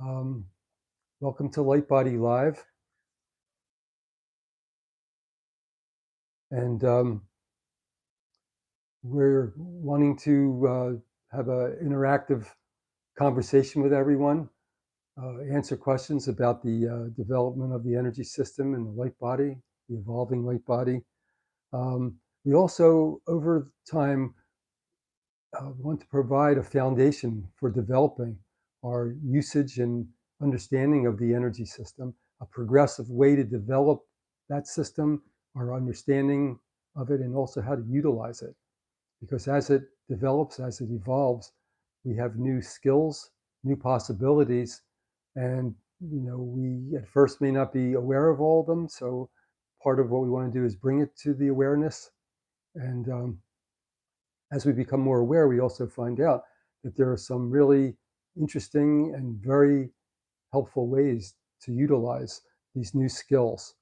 Um, Welcome to Light Body Live. And we're wanting to have an interactive conversation with everyone, answer questions about the development of the energy system and the light body, the evolving light body. We also, over time, want to provide a foundation for developing our usage and understanding of the energy system, a progressive way to develop that system, our understanding of it, and also how to utilize it. Because as it develops, as it evolves, we have new skills, new possibilities, and we at first may not be aware of all of them. So part of what we want to do is bring it to the awareness. And as we become more aware, we also find out that there are some really interesting and very helpful ways to utilize these new skills.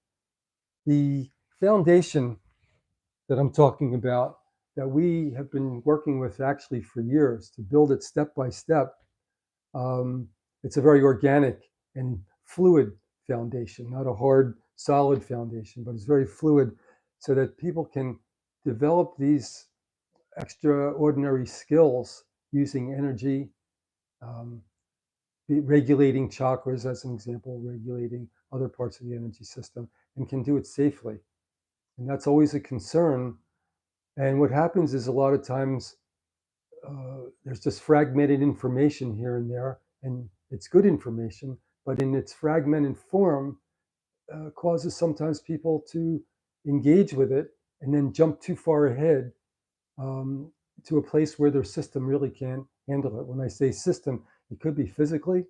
The foundation that I'm talking about, that we have been working with actually for years to build it step by step, it's a very organic and fluid foundation, not a hard, solid foundation, but it's very fluid so that people can develop these extraordinary skills using energy, um, regulating chakras, as an example, regulating other parts of the energy system, and can do it safely. And that's always a concern. And what happens is a lot of times there's just fragmented information here and there, and it's good information, but in its fragmented form, causes sometimes people to engage with it and then jump too far ahead um, to a place where their system really can't handle it. When I say system, it could be physically,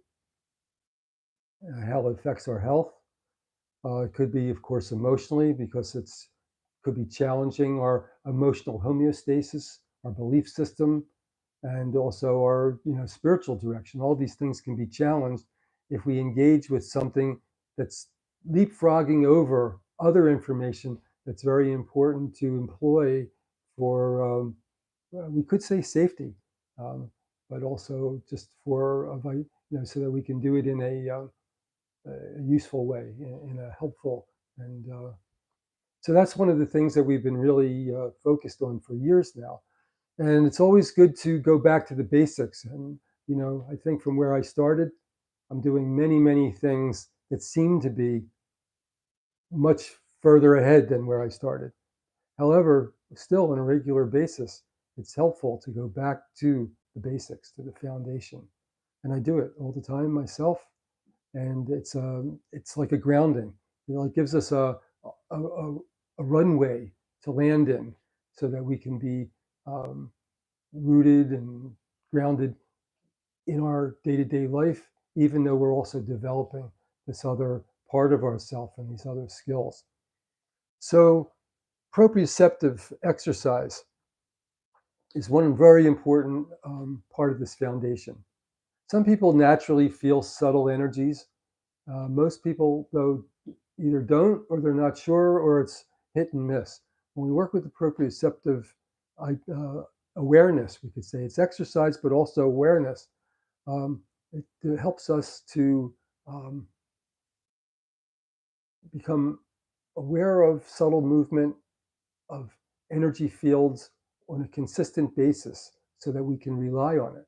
how it affects our health. It could be, of course, emotionally, because it's could be challenging our emotional homeostasis, our belief system, and also our spiritual direction. All these things can be challenged if we engage with something that's leapfrogging over other information that's very important to employ for we could say safety, but also just for so that we can do it in a useful way, in a helpful and so that's one of the things that we've been really focused on for years now. And it's always good to go back to the basics. And, I think from where I started, I'm doing many, many things that seem to be much further ahead than where I started. However, still on a regular basis, it's helpful to go back to the basics, to the foundation. And I do it all the time myself. And it's like a grounding. It gives us a runway to land in so that we can be rooted and grounded in our day-to-day life, even though we're also developing this other part of ourself and these other skills. So proprioceptive exercise is one very important part of this foundation. Some people naturally feel subtle energies. Most people, though, either don't, or they're not sure, or it's hit and miss. When we work with the proprioceptive awareness, we could say it's exercise, but also awareness. It helps us to become aware of subtle movement of energy fields on a consistent basis so that we can rely on it.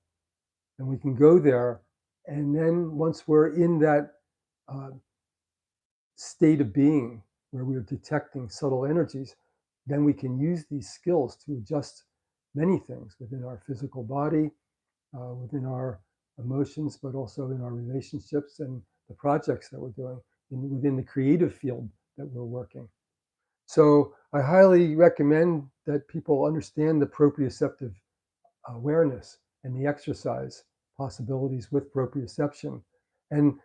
And we can go there. And then once we're in that state of being where we're detecting subtle energies, then we can use these skills to adjust many things within our physical body, within our emotions, but also in our relationships and the projects that we're doing within the creative field that we're working. So I highly recommend that people understand the proprioceptive awareness and the exercise possibilities with proprioception and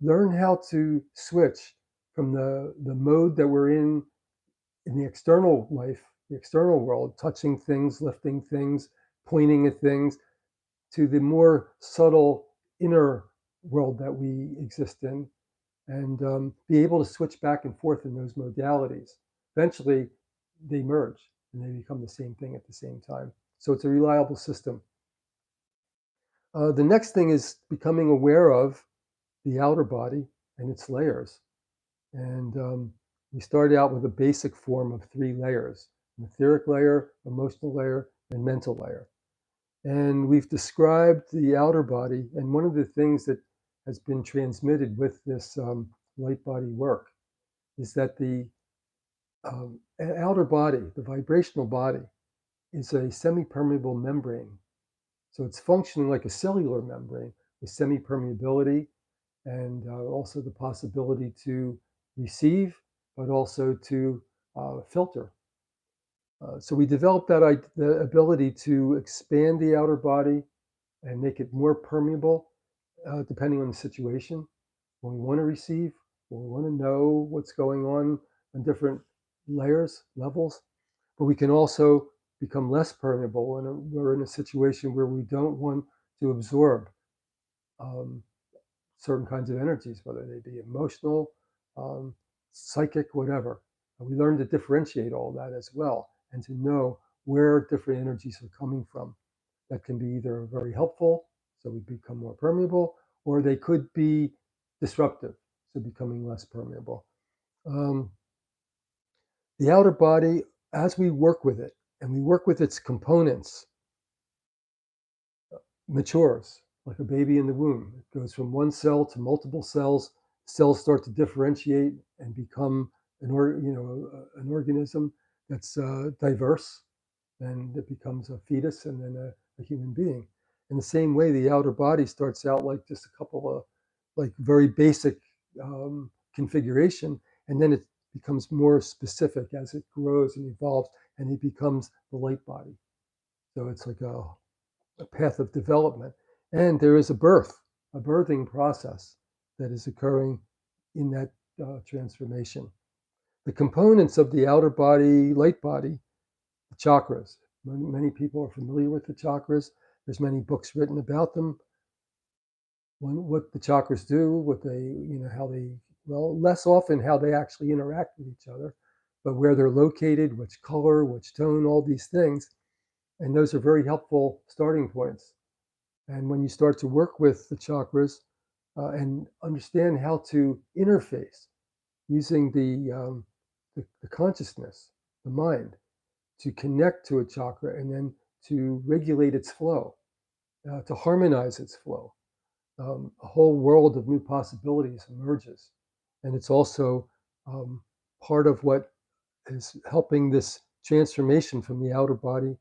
learn how to switch from the mode that we're in the external life, the external world, touching things, lifting things, pointing at things, to the more subtle inner world that we exist in, and be able to switch back and forth in those modalities. Eventually, they merge and they become the same thing at the same time. So it's a reliable system. The next thing is becoming aware of the outer body and its layers. And we started out with a basic form of 3 layers: an etheric layer, emotional layer, and mental layer. And we've described the outer body, and one of the things that has been transmitted with this light body work is that the outer body, the vibrational body, is a semi-permeable membrane. So it's functioning like a cellular membrane with semi-permeability and also the possibility to receive, but also to filter. So we developed the ability to expand the outer body and make it more permeable depending on the situation. When we want to receive, when we want to know what's going on different layers, levels, but we can also become less permeable when we're in a situation where we don't want to absorb um, certain kinds of energies, whether they be emotional, um, psychic, whatever. And we learn to differentiate all that as well and to know where different energies are coming from. That can be either very helpful, so we become more permeable, or they could be disruptive, so becoming less permeable. Um, the outer body, as we work with it, and we work with its components, matures like a baby in the womb. It goes from one cell to multiple cells. Cells start to differentiate and become an organism that's diverse, and it becomes a fetus and then a human being. In the same way, the outer body starts out like just a couple of like very basic configuration, and then it becomes more specific as it grows and evolves, and it becomes the light body. So it's like a path of development. And there is a birthing process that is occurring in that transformation. The components of the outer body, light body, the chakras. Many people are familiar with the chakras. There's many books written about them. What the chakras do, what they, how they, well, less often how they actually interact with each other, but where they're located, which color, which tone, all these things. And those are very helpful starting points. And when you start to work with the chakras and understand how to interface using the consciousness, the mind, to connect to a chakra and then to regulate its flow, to harmonize its flow, a whole world of new possibilities emerges. And it's also part of what is helping this transformation from the outer body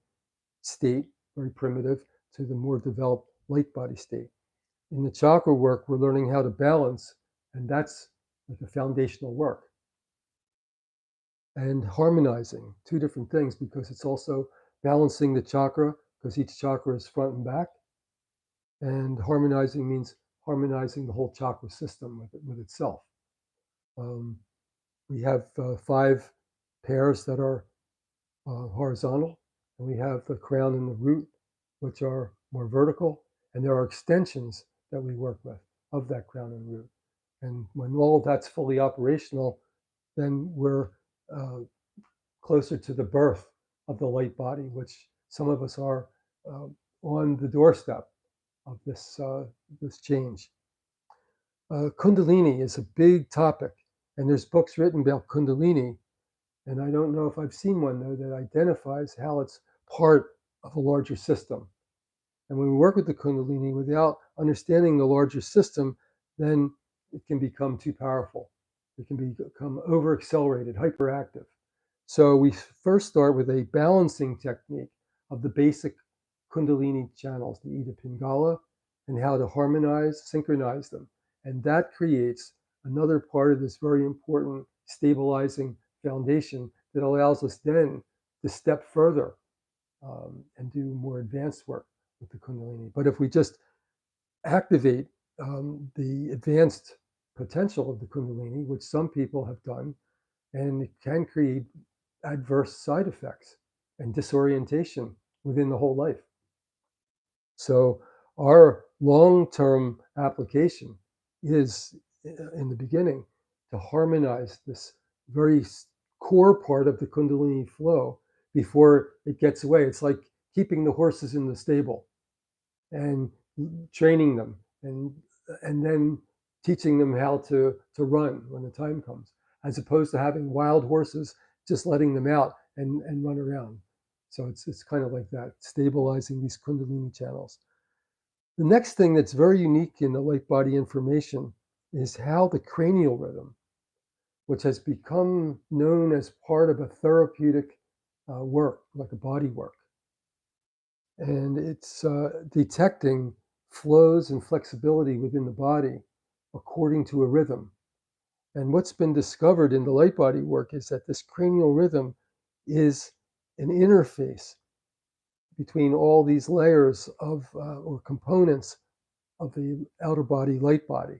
state, very primitive, to the more developed light body state. In the chakra work, we're learning how to balance, and that's like the foundational work. And harmonizing, 2 different things, because it's also balancing the chakra, because each chakra is front and back. And harmonizing means harmonizing the whole chakra system with itself. Um, we have 5 pairs that are horizontal, and we have the crown and the root, which are more vertical, and there are extensions that we work with of that crown and root. And when all of that's fully operational, then we're closer to the birth of the light body, which some of us are uh, on the doorstep of this change. Kundalini is a big topic, and there's books written about Kundalini, and I don't know if I've seen one though that identifies how it's part of a larger system. And when we work with the Kundalini without understanding the larger system, then it can become too powerful. It can become over accelerated, hyperactive. So we first start with a balancing technique of the basic Kundalini channels, the Ida Pingala, and how to harmonize, synchronize them. And that creates another part of this very important stabilizing foundation that allows us then to step further and do more advanced work with the Kundalini. But if we just activate the advanced potential of the Kundalini, which some people have done, and it can create adverse side effects and disorientation within the whole life. So our long-term application is in the beginning to harmonize this very core part of the Kundalini flow before it gets away. It's like keeping the horses in the stable and training them and then teaching them how to run when the time comes, as opposed to having wild horses, just letting them out and run around. So it's kind of like that, stabilizing these kundalini channels. The next thing that's very unique in the light body information is how the cranial rhythm, which has become known as part of a therapeutic work, like a body work, and it's detecting flows and flexibility within the body according to a rhythm. And what's been discovered in the light body work is that this cranial rhythm is an interface between all these layers of or components of the outer body, light body,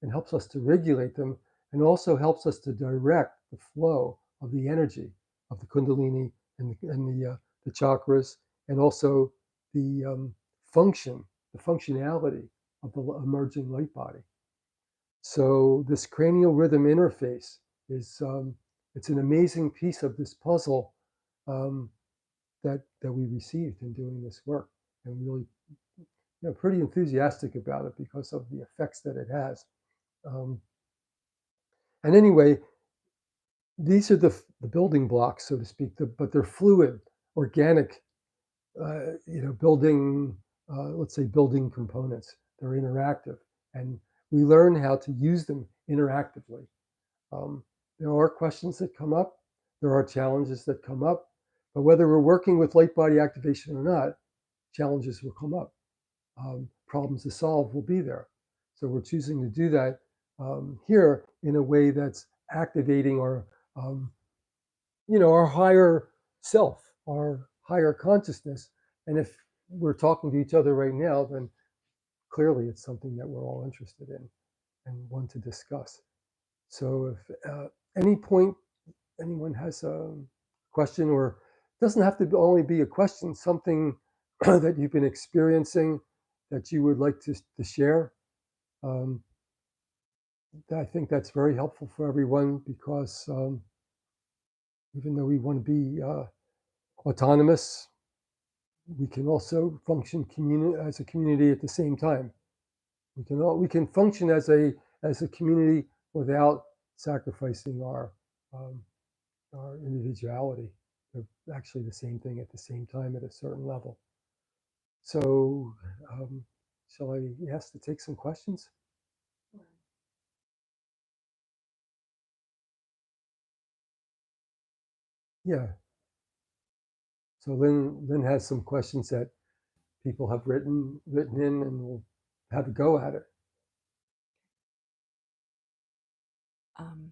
and helps us to regulate them, and also helps us to direct the flow of the energy of the kundalini and the chakras, and also the the functionality of the emerging light body. So this cranial rhythm interface is it's an amazing piece of this puzzle um, that we received in doing this work, and really pretty enthusiastic about it because of the effects that it has. Um, and anyway, these are the building blocks, so to speak, but they're fluid, organic, building, let's say, building components. They're interactive, and we learn how to use them interactively. Um, there are questions that come up, there are challenges that come up, but whether we're working with light body activation or not, challenges will come up. Problems to solve will be there. So we're choosing to do that here in a way that's activating um, our higher self, our higher consciousness. And if we're talking to each other right now, then clearly it's something that we're all interested in and want to discuss. So if any point anyone has a question, or it doesn't have to only be a question, something that you've been experiencing that you would like to share, um, I think that's very helpful for everyone, because even though we want to be autonomous, we can also function as a community at the same time. We can function as a community without sacrificing um, our individuality. They're actually the same thing at the same time at a certain level. So, shall I ask to take some questions? Yeah. So Lynn has some questions that people have written in, and we'll have a go at it. Um,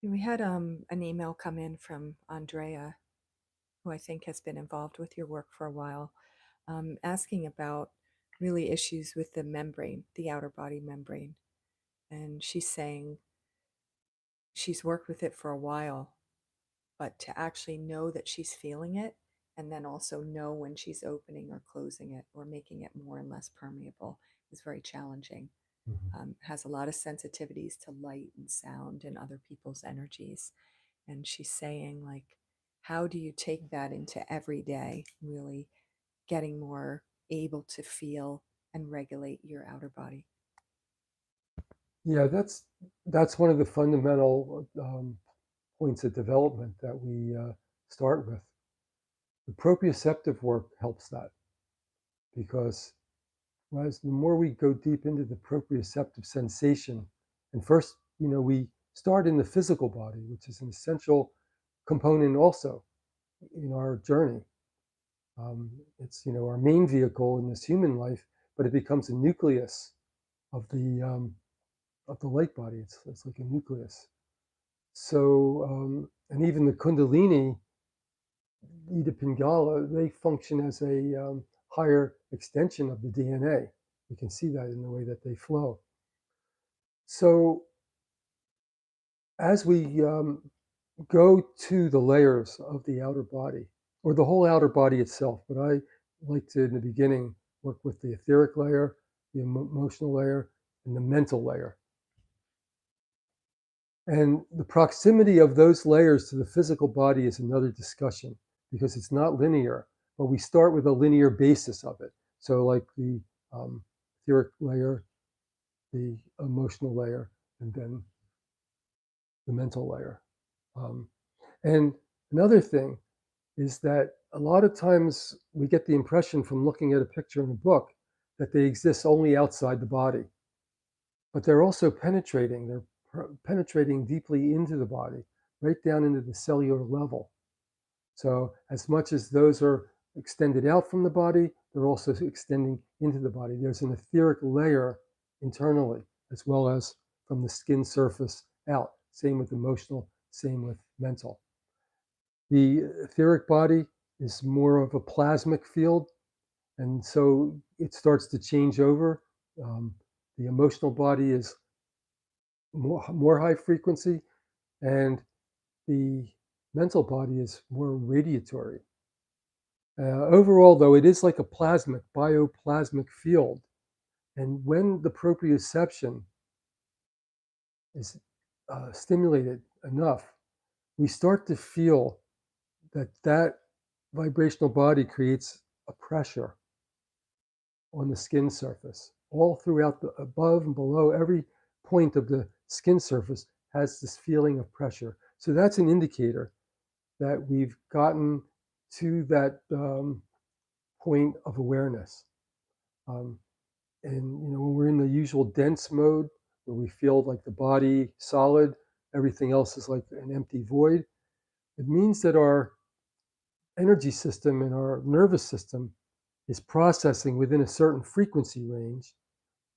we had an email come in from Andrea, who I think has been involved with your work for a while, asking about really issues with the membrane, the outer body membrane. And she's saying she's worked with it for a while, but to actually know that she's feeling it, and then also know when she's opening or closing it or making it more and less permeable, is very challenging. Mhm. Has a lot of sensitivities to light and sound and other people's energies. And she's saying, like, how do you take that into every day, really getting more able to feel and regulate your outer body? Yeah, that's one of the fundamental points of development that we start with. The proprioceptive work helps that, because as the more we go deep into the proprioceptive sensation, and first, we start in the physical body, which is an essential component also in our journey. It's our main vehicle in this human life, but it becomes a nucleus of the light body. It's like a nucleus. So, and even the kundalini, Ida Pingala, they function as a higher extension of the DNA. You can see that in the way that they flow. So as we go to the layers of the outer body, or the whole outer body itself, but I like to, in the beginning, work with the etheric layer, the emotional layer, and the mental layer. And the proximity of those layers to the physical body is another discussion because it's not linear, but we start with a linear basis of it. So like the etheric layer, the emotional layer, and then the mental layer. And another thing is that a lot of times we get the impression from looking at a picture in a book that they exist only outside the body, but they're also penetrating. They're penetrating deeply into the body, right down into the cellular level. So as much as those are extended out from the body, they're also extending into the body. There's an etheric layer internally, as well as from the skin surface out. Same with emotional, same with mental. The etheric body is more of a plasmic field, and so it starts to change over. The emotional body is more high frequency, and the mental body is more radiatory. Overall, though, it is like a plasmic, bioplasmic field. And when the proprioception is stimulated enough, we start to feel that vibrational body creates a pressure on the skin surface. All throughout the above and below, every point of the skin surface has this feeling of pressure. So that's an indicator that we've gotten to that point of awareness. Um, and when we're in the usual dense mode, where we feel like the body solid, everything else is like an empty void, it means that our energy system and our nervous system is processing within a certain frequency range.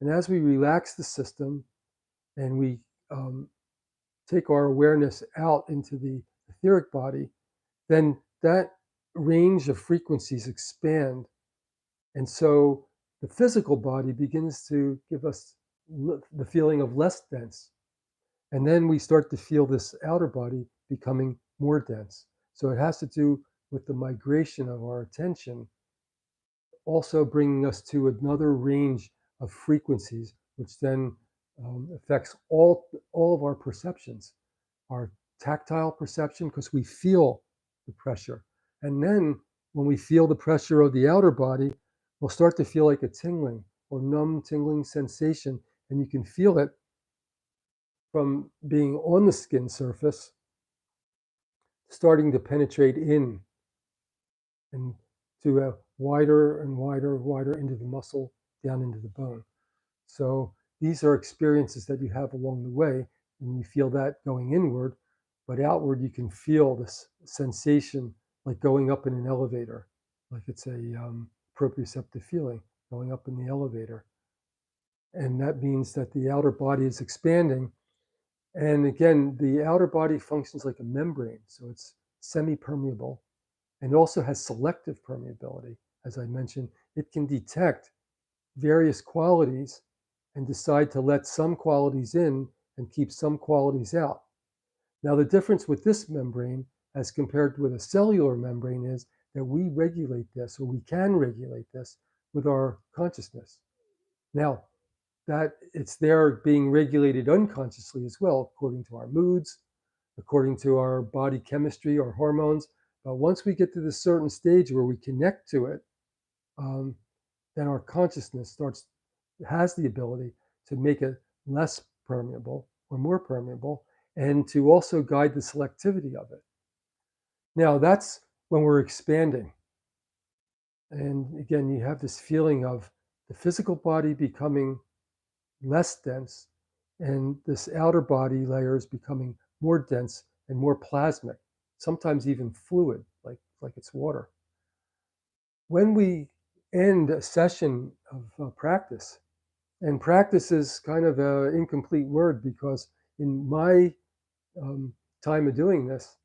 And as we relax the system and we take our awareness out into the etheric body, then that range of frequencies expand. And so the physical body begins to give us the feeling of less dense. And then we start to feel this outer body becoming more dense. So it has to do with the migration of our attention, also bringing us to another range of frequencies, which then affects all of our perceptions, our tactile perception, because we feel the pressure. And then when we feel the pressure of the outer body, we'll start to feel like a tingling or numb tingling sensation. And you can feel it from being on the skin surface, starting to penetrate in and to a wider and wider into the muscle, down into the bone. So these are experiences that you have along the way, and you feel that going inward, but outward you can feel this sensation like going up in an elevator, like it's a proprioceptive feeling going up in the elevator. And that means that the outer body is expanding. And again, the outer body functions like a membrane, so it's semi-permeable and also has selective permeability. As I mentioned, it can detect various qualities and decide to let some qualities in and keep some qualities out. Now, the difference with this membrane as compared with a cellular membrane is that we regulate this, or we can regulate this with our consciousness. Now, that it's there being regulated unconsciously as well, according to our moods, according to our body chemistry, our hormones. But once we get to this certain stage where we connect to it, then our consciousness has the ability to make it less permeable or more permeable, and to also guide the selectivity of it. Now, that's when we're expanding. And again, you have this feeling of the physical body becoming less dense, and this outer body layer is becoming more dense and more plasmic, sometimes even fluid, like it's water. When we end a session of practice, and practice is kind of an incomplete word because in my time of doing this,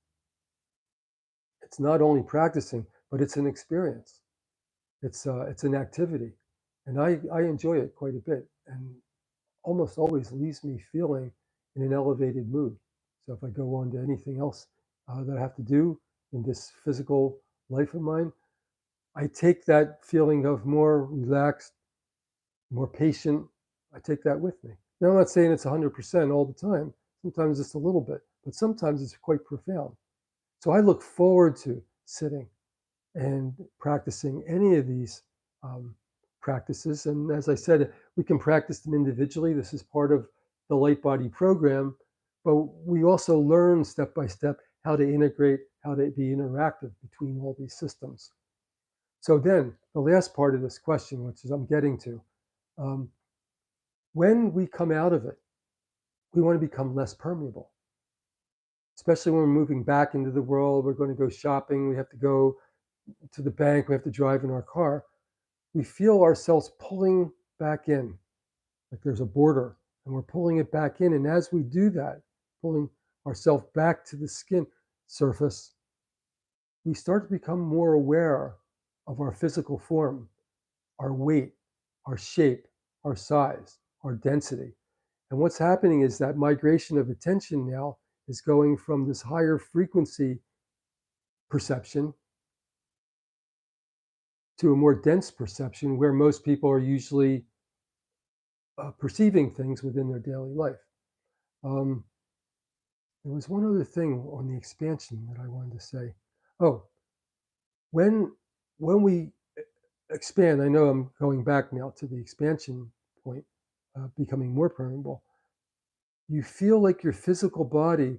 it's not only practicing, but it's an experience. It's an activity, and I enjoy it quite a bit, and almost always leaves me feeling in an elevated mood. So if I go on to anything else that I have to do in this physical life of mine, I take that feeling of more relaxed, more patient. I take that with me. Now, I'm not saying it's 100% all the time, Sometimes it's a little bit, but sometimes it's quite profound. So I look forward to sitting and practicing any of these um, practices. And as I said, we can practice them individually. This is part of the Light Body program, but we also learn step by step how to integrate, how to be interactive between all these systems. So then the last part of this question, which is I'm getting to, um, when we come out of it, we want to become less permeable, especially when we're moving back into the world. We're going to go shopping. We have to go to the bank. We have to drive in our car. We feel ourselves pulling back in, like there's a border, and we're pulling it back in. And as we do that, pulling ourselves back to the skin surface, we start to become more aware of our physical form, our weight, our shape, our size, our density. And what's happening is that migration of attention now is going from this higher frequency perception to a more dense perception where most people are usually perceiving things within their daily life. Um, there was one other thing on the expansion that I wanted to say. Oh, when we expand, I know I'm going back now to the expansion point, becoming more permeable. You feel like your physical body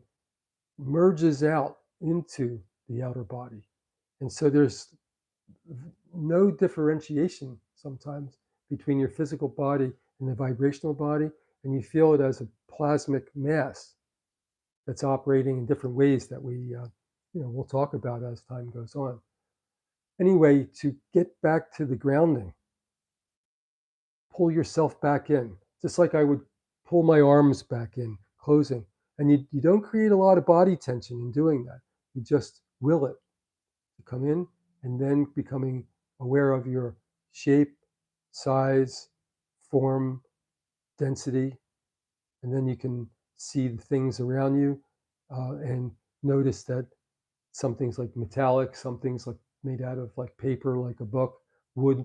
merges out into the outer body, and so there's no differentiation sometimes between your physical body and the vibrational body, and you feel it as a plasmic mass that's operating in different ways that we'll talk about as time goes on. Anyway, to get back to the grounding, pull yourself back in, just like I would pull my arms back in, closing. And you don't create a lot of body tension in doing that. You just will it to come in and then becoming aware of your shape, size, form, density, and then you can see the things around you and notice that some things like metallic, some things like made out of like paper, like a book, wood,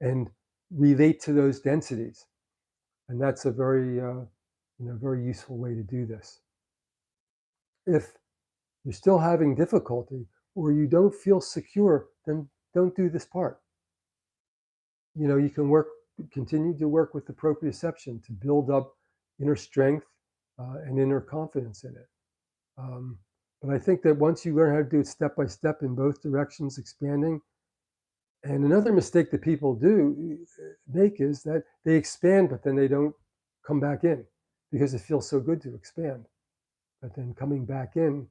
and relate to those densities. And that's a very useful way to do this. If you're still having difficulty or you don't feel secure, then don't do this part. You can continue to work with the proprioception to build up inner strength and inner confidence in it. Um, but I think that once you learn how to do it step by step in both directions, expanding, and another mistake that people do make is that they expand, but then they don't come back in because it feels so good to expand. But then coming back in,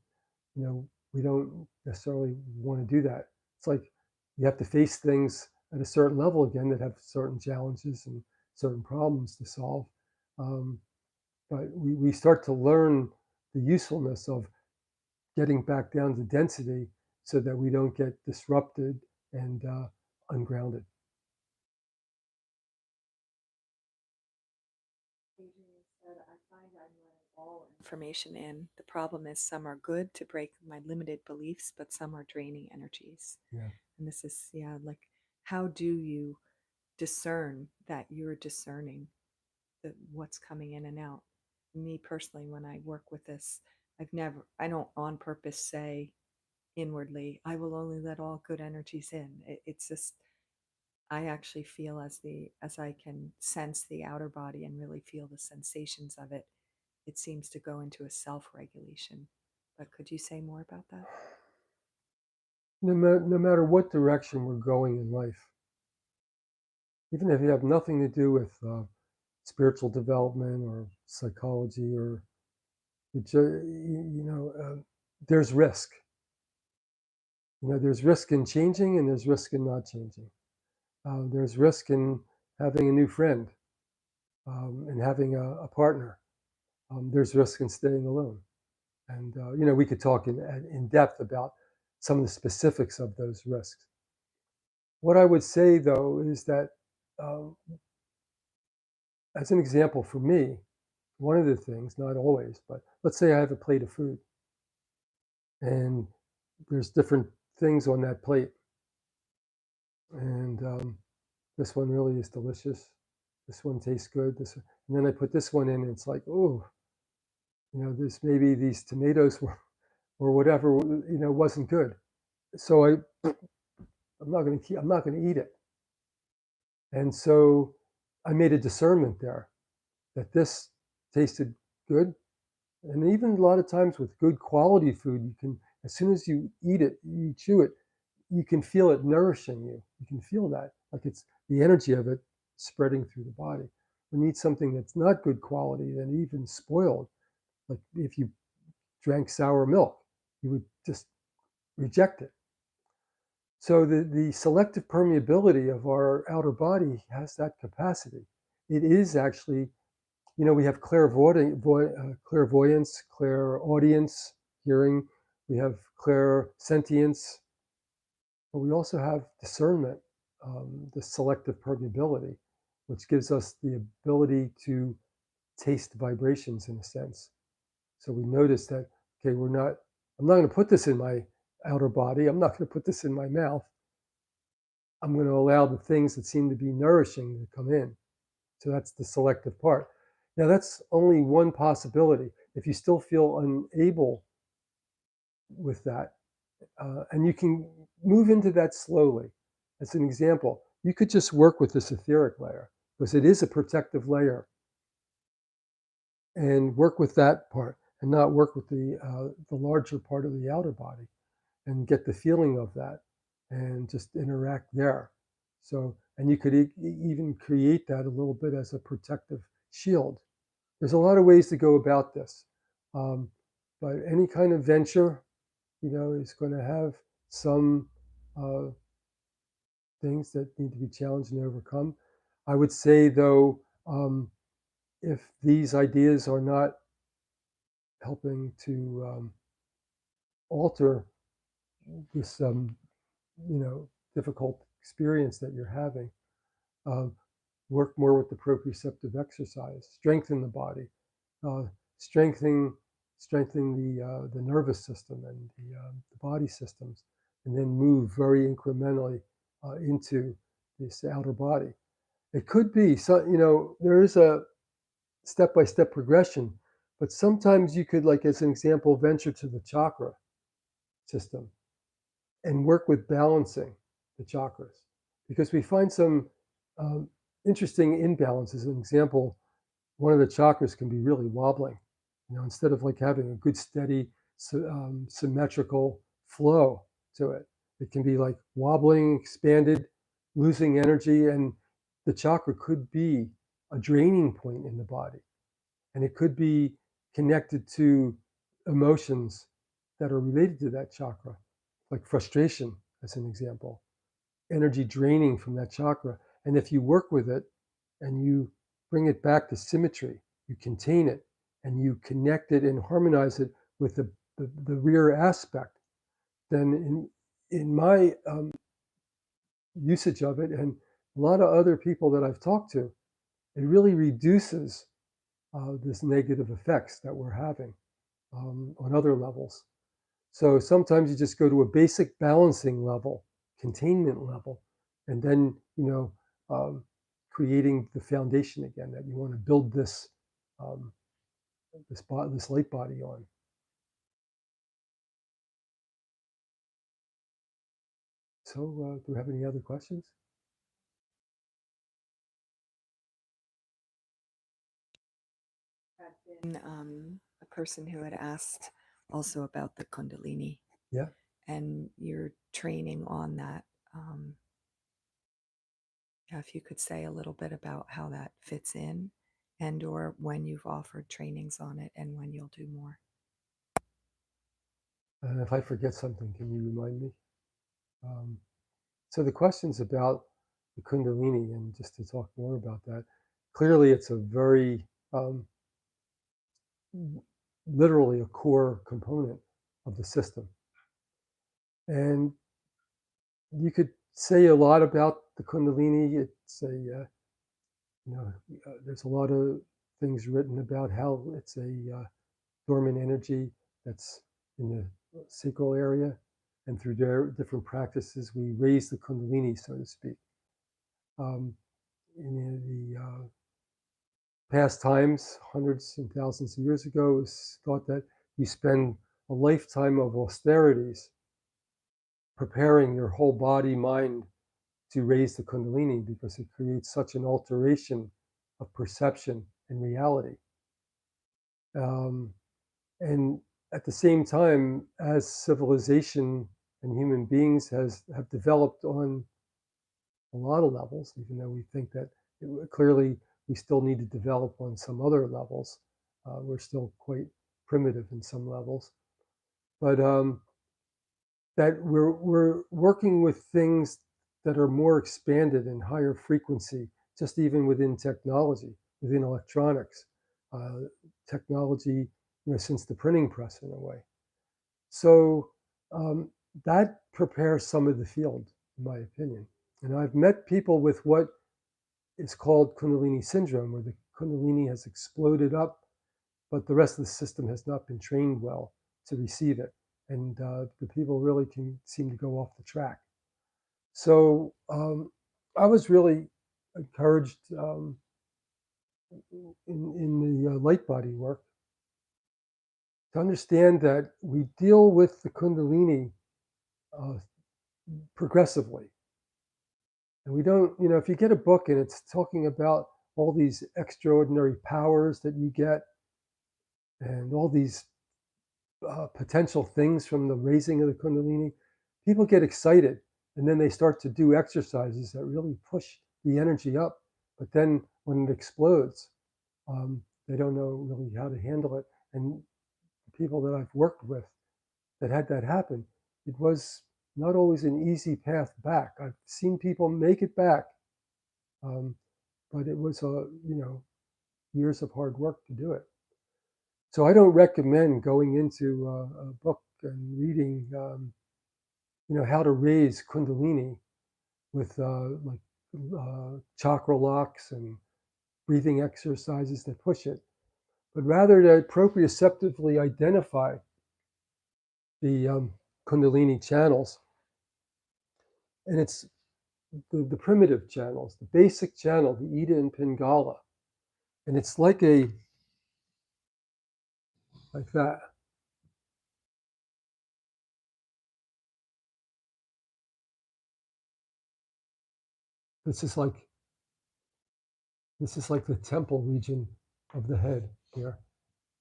we don't necessarily want to do that. It's like you have to face things at a certain level again that have certain challenges and certain problems to solve. Um, but we start to learn the usefulness of getting back down to density so that we don't get disrupted and ungrounded. Adrian said, I find I'm letting all information in. The problem is some are good to break my limited beliefs, but some are draining energies. Yeah. And this is, yeah, like, how do you discern that you're discerning what's coming in and out? Me personally, when I work with this, I don't on purpose say inwardly, I will only let all good energies in. It's just, I actually feel as I can sense the outer body and really feel the sensations of it, it seems to go into a self-regulation. But could you say more about that? No matter what direction we're going in life, even if you have nothing to do with spiritual development or psychology or there's risk. There's risk in changing and there's risk in not changing. There's risk in having a new friend and having a partner. There's risk in staying alone. And, we could talk in depth about some of the specifics of those risks. What I would say, though, is that um, as an example for me, one of the things, not always, but let's say I have a plate of food and there's different things on that plate. And this one really is delicious. This one tastes good. And then I put this one in and it's like, oh, this maybe these tomatoes were or whatever, wasn't good. So I'm not going to eat it. And so I made a discernment there that this tasted good. And even a lot of times with good quality food, you can, as soon as you eat it, you chew it, you can feel it nourishing you. You can feel that, like it's the energy of it spreading through the body. We need something that's not good quality and even spoiled. Like if you drank sour milk, you would just reject it. So the selective permeability of our outer body has that capacity. It is actually, we have clairvoyance, clairaudience, hearing. We have clairsentience, but we also have discernment, the selective permeability, which gives us the ability to taste vibrations in a sense. So we notice that, okay, I'm not going to put this in my outer body. I'm not going to put this in my mouth. I'm going to allow the things that seem to be nourishing to come in. So that's the selective part. Now, that's only one possibility. If you still feel unable with that, and you can move into that slowly. As an example, you could just work with this etheric layer because it is a protective layer, and work with that part and not work with the larger part of the outer body and get the feeling of that and just interact there. So, and you could even create that a little bit as a protective shield. There's a lot of ways to go about this, um, but any kind of venture, is going to have some uh, things that need to be challenged and overcome. I would say, though, if these ideas are not helping to alter this, difficult experience that you're having, uh, work more with the proprioceptive exercise, strengthen the body, uh, strengthen the nervous system and the body systems, and then move very incrementally into this outer body. It could be so, there is a step-by-step progression, but sometimes you could, like as an example, venture to the chakra system and work with balancing the chakras, because we find some um, interesting imbalances. An example, one of the chakras can be really wobbling. Instead of like having a good steady symmetrical flow to it, it can be like wobbling, expanded, losing energy, and the chakra could be a draining point in the body, and it could be connected to emotions that are related to that chakra, like frustration, as an example, energy draining from that chakra. And if you work with it and you bring it back to symmetry, you contain it, and you connect it and harmonize it with the rear aspect, then in my usage of it, and a lot of other people that I've talked to, it really reduces this negative effects that we're having on other levels. So sometimes you just go to a basic balancing level, containment level, and then, creating the foundation again that you want to build um, this light body on. So, do we have any other questions? Had been a person who had asked also about the kundalini Yeah. and your training on that. Yeah, if you could say a little bit about how that fits in, and or when you've offered trainings on it and when you'll do more. And if I forget something, can you remind me? Um, so the question's about the Kundalini, and just to talk more about that, clearly it's a very literally a core component of the system. And you could say a lot about the Kundalini. It's there's a lot of things written about how it's a dormant energy that's in the sacral area, and through different practices, we raise the Kundalini, so to speak. Um, in past times, hundreds and thousands of years ago, it was thought that you spend a lifetime of austerities preparing your whole body, mind to raise the kundalini because it creates such an alteration of perception and reality. Um, and at the same time, as civilization and human beings have developed on a lot of levels, even though we think that clearly we still need to develop on some other levels. We're still quite primitive in some levels, but that we're working with things that are more expanded and higher frequency, just even within technology, within electronics, uh, technology, since the printing press in a way. So um, that prepares some of the field, in my opinion. And I've met people with what is called kundalini syndrome, where the kundalini has exploded up, but the rest of the system has not been trained well to receive it. And the people really can seem to go off the track. So I was really encouraged in the light body work to understand that we deal with the kundalini uh, progressively. And we don't, if you get a book and it's talking about all these extraordinary powers that you get and all these potential things from the raising of the kundalini, people get excited and then they start to do exercises that really push the energy up. But then when it explodes, they don't know really how to handle it. And the people that I've worked with that had that happen, it was not always an easy path back. I've seen people make it back, um, but it was years of hard work to do it. So I don't recommend going into a book and reading, how to raise kundalini with chakra locks and breathing exercises that push it, but rather to proprioceptively identify the kundalini channels. And it's the primitive channels, the basic channel, the Ida and Pingala. And it's like that. This is like the temple region of the head here.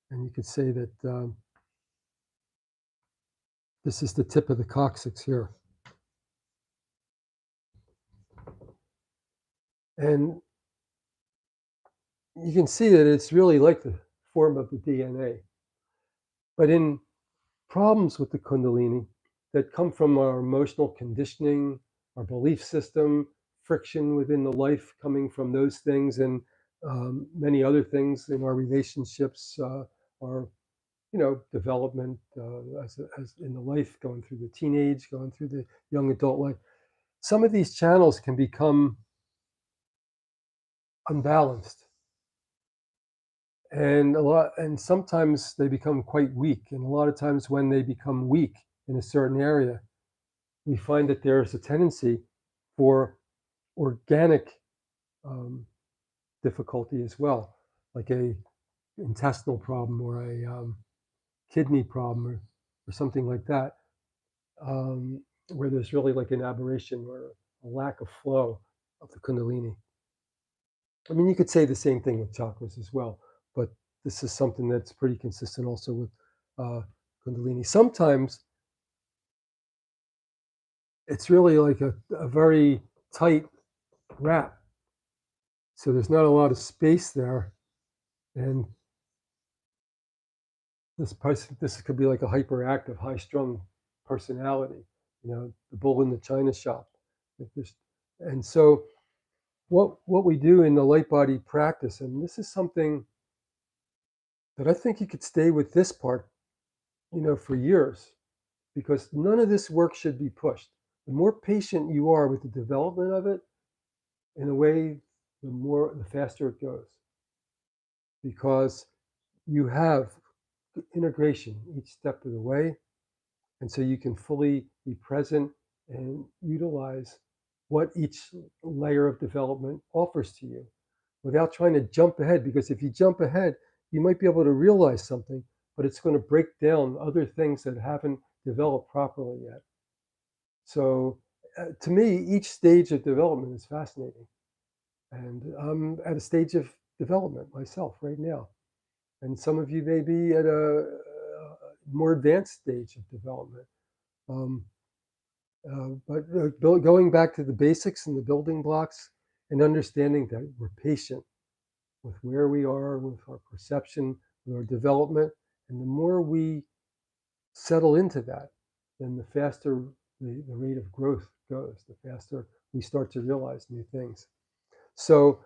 And you could say that this is the tip of the coccyx here. And you can see that it's really like the form of the DNA. But in problems with the kundalini that come from our emotional conditioning, our belief system, friction within the life coming from those things, and many other things in our relationships, our development as in the life, going through the teenage, going through the young adult life. Some of these channels can become unbalanced, and sometimes they become quite weak. And a lot of times when they become weak in a certain area, we find that there's a tendency for organic difficulty as well, like a intestinal problem or a kidney problem or something like that, where there's really like an aberration or a lack of flow of the kundalini. I mean, you could say the same thing with chakras as well, but this is something that's pretty consistent also with uh, kundalini. Sometimes it's really like a very tight wrap, so there's not a lot of space there, and this could be like a hyperactive, high-strung personality, the bull in the china shop. And so what we do in the light body practice, and this is something that I think you could stay with this part, for years, because none of this work should be pushed. The more patient you are with the development of it, in a way, the faster it goes, because you have integration each step of the way, and so you can fully be present and utilize what each layer of development offers to you. without trying to jump ahead, because if you jump ahead, you might be able to realize something, but it's going to break down other things that haven't developed properly yet. So to me, each stage of development is fascinating. And I'm at a stage of development myself right now. And some of you may be at a more advanced stage of development. Um, but going back to the basics and the building blocks and understanding that we're patient with where we are, with our perception, with our development. And the more we settle into that, then the faster the rate of growth goes, the faster we start to realize new things. So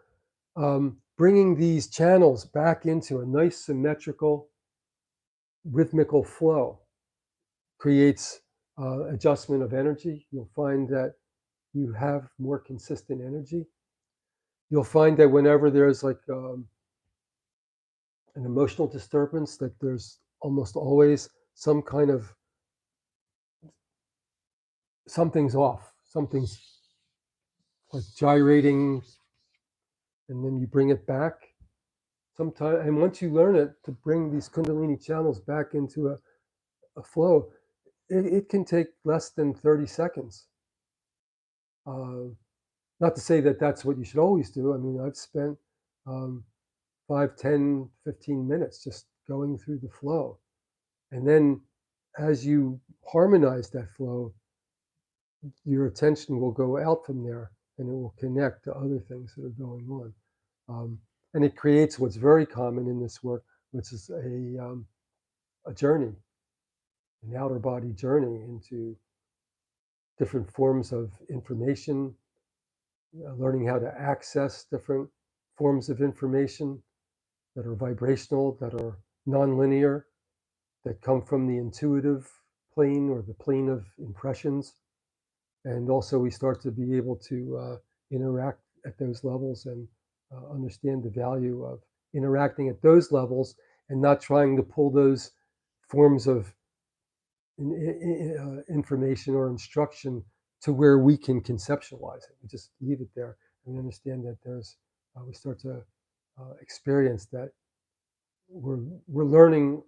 bringing these channels back into a nice symmetrical, rhythmical flow creates adjustment of energy. You'll find that you have more consistent energy. You'll find that whenever there's like an emotional disturbance, that there's almost always some kind of something's off, something's like gyrating, and then you bring it back. Sometimes, and once you learn it to bring these kundalini channels back into a flow, it can take less than 30 seconds. Not to say that that's what you should always do. I mean, I've spent um, 5, 10, 15 minutes just going through the flow. And then as you harmonize that flow, your attention will go out from there and it will connect to other things that are going on. And it creates what's very common in this work, which is a journey, an outer body journey into different forms of information, learning how to access different forms of information that are vibrational, that are nonlinear, that come from the intuitive plane or the plane of impressions. And also we start to be able to interact at those levels and understand the value of interacting at those levels and not trying to pull those forms of information or instruction to where we can conceptualize it. We just leave it there and understand that we start to experience that we're learning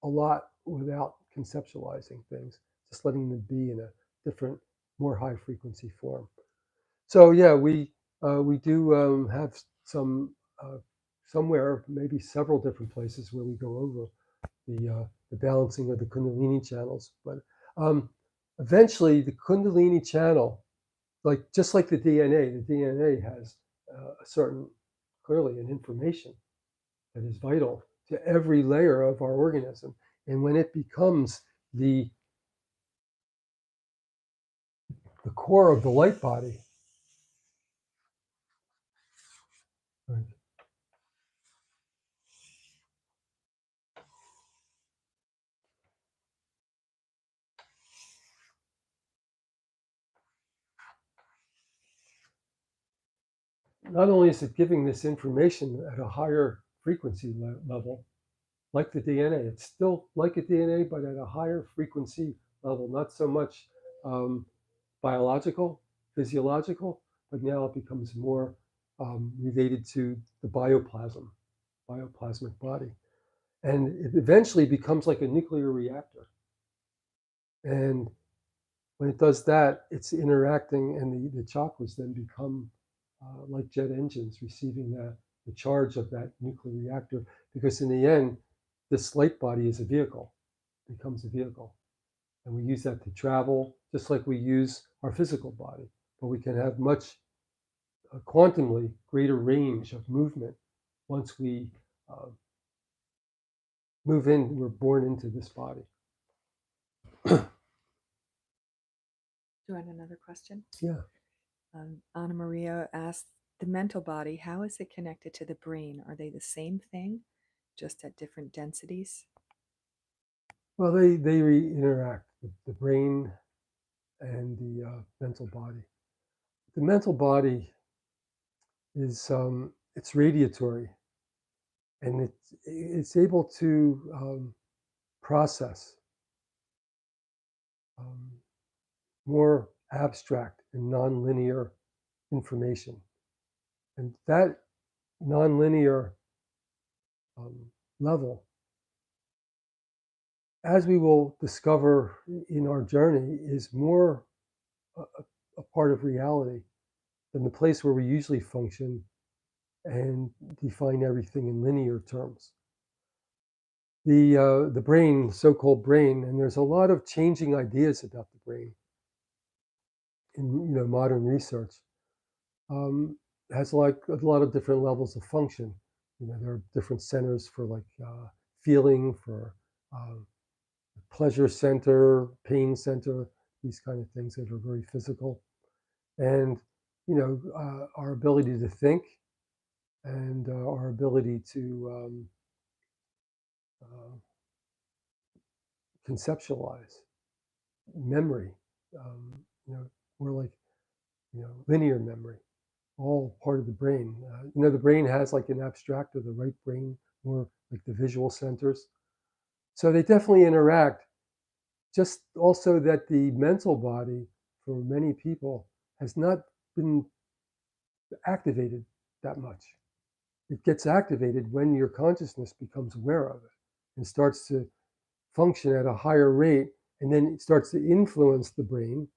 a lot without conceptualizing things, just letting them be in a different, more high frequency form. So yeah, we do have some somewhere, maybe several different places where we go over the balancing of the kundalini channels. But eventually, the kundalini channel, like just like the DNA has a certain, clearly, an information that is vital to every layer of our organism. And when it becomes the core of the light body, right, not only is it giving this information at a higher frequency level, like the DNA, it's still like a DNA, but at a higher frequency level, not so much biological, physiological, but now it becomes more related to the bioplasmic body. And it eventually becomes like a nuclear reactor. And when it does that, it's interacting, and the chakras then become like jet engines receiving the charge of that nuclear reactor. Because in the end, this light body is a vehicle, becomes a vehicle. And we use that to travel, just like we use our physical body. But we can have much quantumly greater range of movement once we uh, move in, we're born into this body. Do you want another question? Yeah. Anna Maria asked, the mental body, how is it connected to the brain? Are they the same thing, just at different densities? Well, they interact, the brain and the mental body. The mental body is it's radiatory, and it's able to process um, more abstract and nonlinear information. And that nonlinear level, as we will discover in our journey, is more a part of reality than the place where we usually function and define everything in linear terms. The brain, so-called brain, and there's a lot of changing ideas about the brain in modern research. Has like a lot of different levels of function. There are different centers for like feeling, for uh, pleasure center, pain center, these kind of things that are very physical, and our ability to think and our ability to uh, conceptualize memory. Um, you know, we're like linear memory, all part of the brain. The brain has like an abstract, or the right brain, more like the visual centers. So they definitely interact. Just also that the mental body, for many people, has not been activated that much. It gets activated when your consciousness becomes aware of it and starts to function at a higher rate, and then it starts to influence the brain.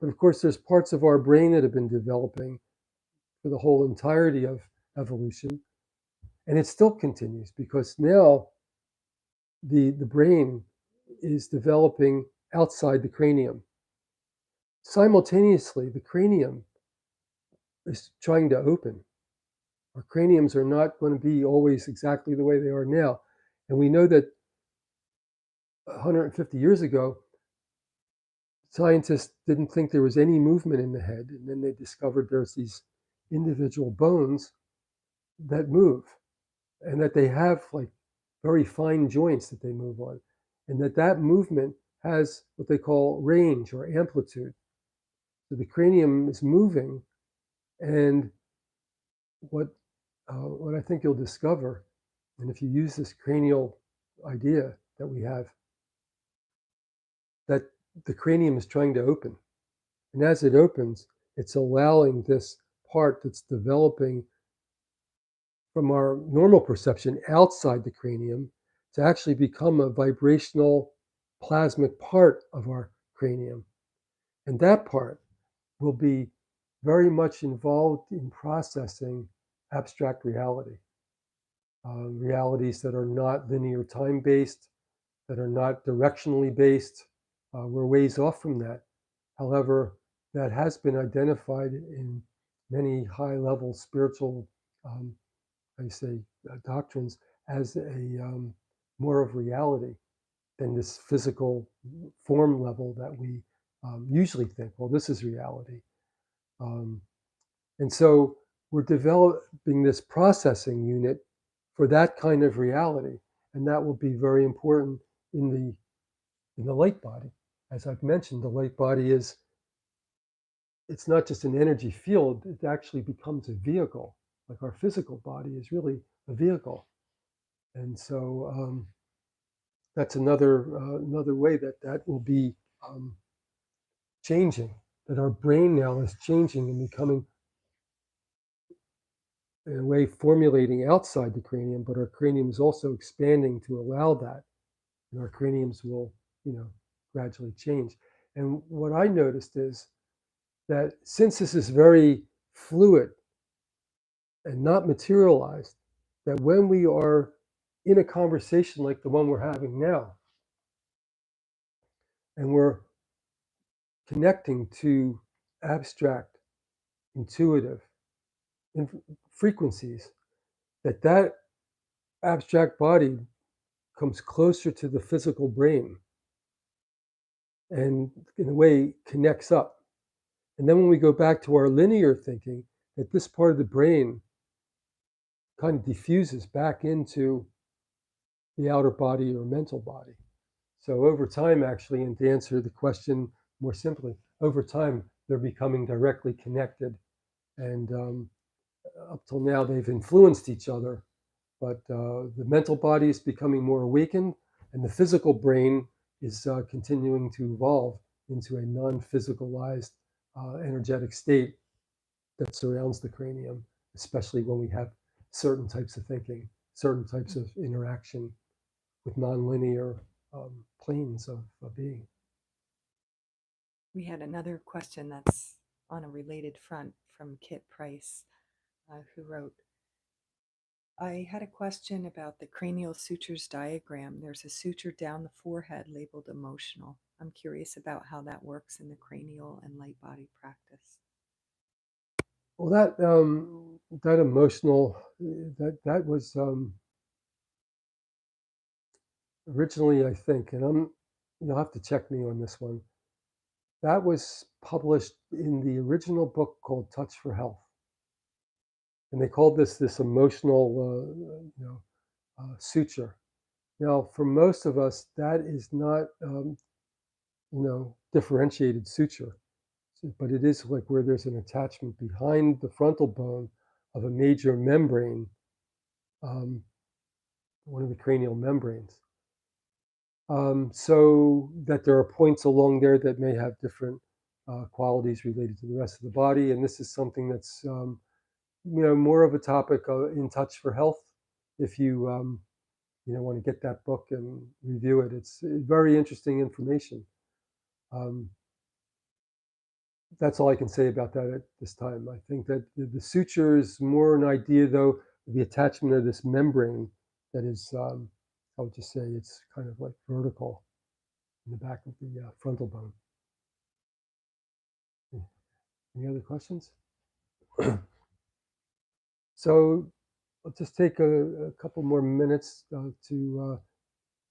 But of course, there's parts of our brain that have been developing for the whole entirety of evolution, and it still continues because now the brain is developing outside the cranium. Simultaneously, the cranium is trying to open. Our craniums are not going to be always exactly the way they are now. And we know that 150 years ago, scientists didn't think there was any movement in the head. And then they discovered there's these individual bones that move, and that they have like very fine joints that they move on. And that movement has what they call range or amplitude. So the cranium is moving, and what I think you'll discover, and if you use this cranial idea that we have, that the cranium is trying to open. And as it opens, it's allowing this part that's developing from our normal perception outside the cranium to actually become a vibrational plasmic part of our cranium. And that part will be very much involved in processing abstract reality, realities that are not linear time based, that are not directionally based. We're ways off from that. However, that has been identified in many high level spiritual, I say, doctrines as a more of reality than this physical form level that we usually think, well, this is reality. Um, and so we're developing this processing unit for that kind of reality. And that will be very important in the light body. As I've mentioned, the light body it's not just an energy field, it actually becomes a vehicle. Like our physical body is really a vehicle. And so that's another way that will be changing, that our brain now is changing and becoming, in a way, formulating outside the cranium, but our cranium is also expanding to allow that. And our craniums will, gradually change. And what I noticed is that since this is very fluid and not materialized, that when we are in a conversation like the one we're having now, and we're connecting to abstract, intuitive frequencies, that abstract body comes closer to the physical brain and in a way connects up. And then when we go back to our linear thinking, that this part of the brain kind of diffuses back into the outer body or mental body. So over time, actually, and to answer the question more simply, over time, they're becoming directly connected. And up till now, they've influenced each other. But the mental body is becoming more awakened, and the physical brain is continuing to evolve into a non-physicalized energetic state that surrounds the cranium especially when we have certain types of thinking, certain types of interaction with nonlinear planes of being. We had another question that's on a related front from Kit Price, who wrote, I had a question about the cranial sutures diagram. There's a suture down the forehead labeled emotional. I'm curious about how that works in the cranial and light body practice. Well, that emotional, that was originally, I think, and you'll have to check me on this one. That was published in the original book called Touch for Health, and they called this emotional, suture. Now, for most of us, that is not, differentiated suture, but it is like where there's an attachment behind the frontal bone of a major membrane, um, one of the cranial membranes. So that there are points along there that may have different qualities related to the rest of the body, and this is something that's more of a topic in Touch for Health. If you want to get that book and review it, it's very interesting information. That's all I can say about that at this time. I think that the suture is more an idea, though, of the attachment of this membrane that is, I would just say, it's kind of like vertical in the back of the frontal bone. Any other questions? So I'll just take a couple more minutes to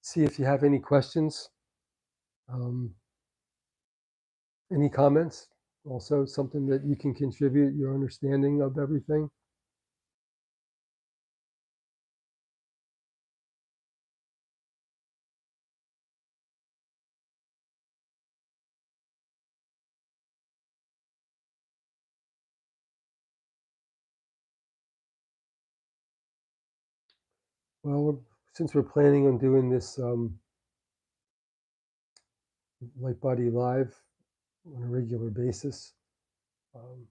see if you have any questions. Any comments? Also, something that you can contribute your understanding of everything. Well, since we're planning on doing this Light Body Live on a regular basis, there'll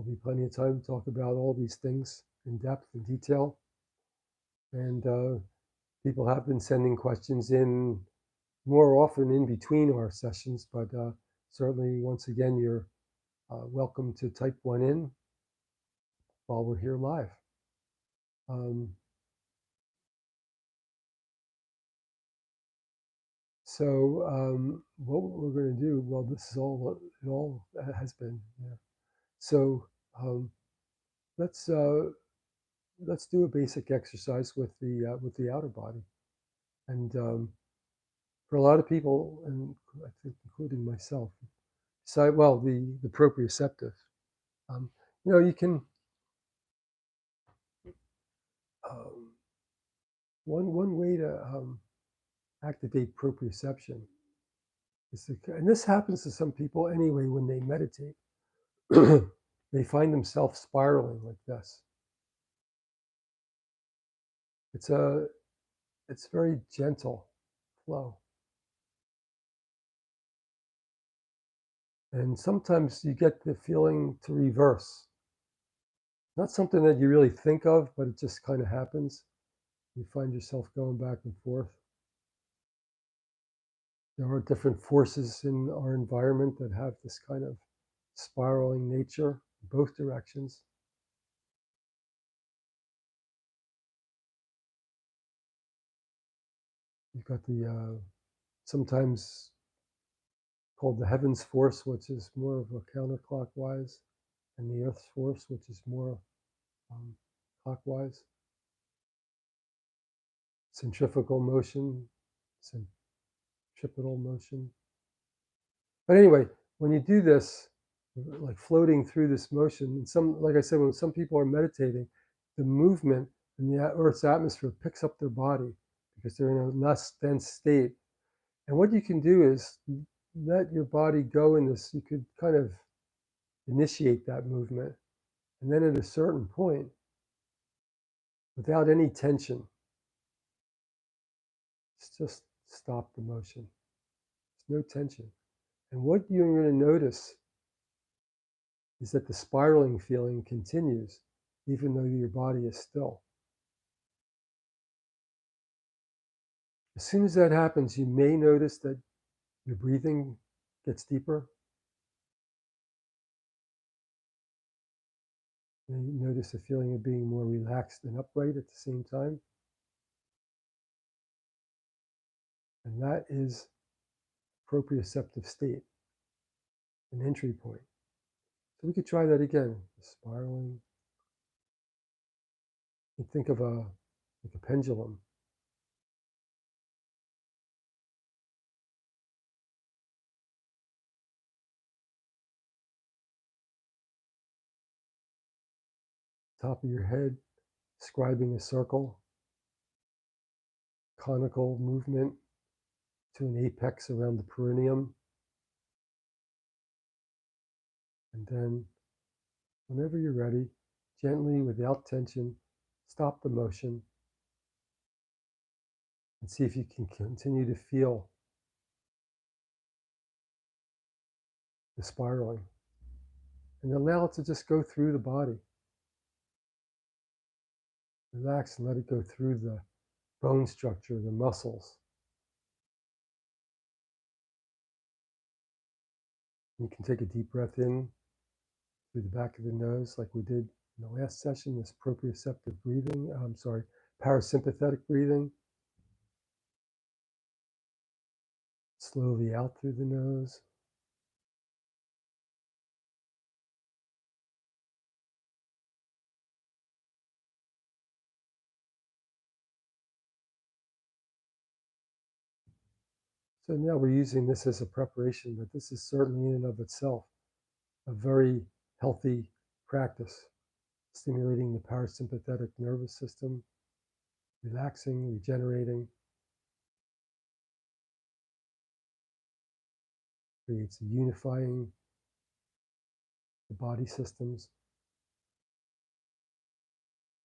be plenty of time to talk about all these things in depth and detail. And people have been sending questions in more often in between our sessions, but certainly, once again, you're welcome to type one in while we're here live. What we're going to do, well, this is all it all has been. Yeah. So let's do a basic exercise with the outer body, and for a lot of people, and I think including myself, the proprioceptive. You can um, one way to activate proprioception is and this happens to some people anyway when they meditate. They find themselves spiraling like this. It's very gentle flow. And sometimes you get the feeling to reverse. Not something that you really think of, but it just kind of happens. You find yourself going back and forth. There are different forces in our environment that have this kind of spiraling nature in both directions. You've got the sometimes called the heavens force, which is more of a counterclockwise, and the earth's force, which is more clockwise. Centrifugal motion, centripetal motion. But anyway, when you do this, like floating through this motion, and like I said, when some people are meditating, the movement in the Earth's atmosphere picks up their body because they're in a less dense state. And what you can do is let your body go in this. You could kind of initiate that movement, and then at a certain point, without any tension, just stop the motion. There's no tension. And what you're going to notice is that the spiraling feeling continues even though your body is still. As soon as that happens, you may notice that your breathing gets deeper. You notice the feeling of being more relaxed and upright at the same time. And that is proprioceptive state, an entry point. So we could try that again, spiraling. You think of like a pendulum. Top of your head, describing a circle, conical movement to an apex around the perineum. And then, whenever you're ready, gently, without tension, stop the motion and see if you can continue to feel the spiraling. And allow it to just go through the body. Relax and let it go through the bone structure, the muscles. You can take a deep breath in through the back of the nose, like we did in the last session, this proprioceptive breathing, parasympathetic breathing. Slowly out through the nose. So now we're using this as a preparation, but this is certainly in and of itself a very healthy practice, stimulating the parasympathetic nervous system, relaxing, regenerating, creates a unifying the body systems.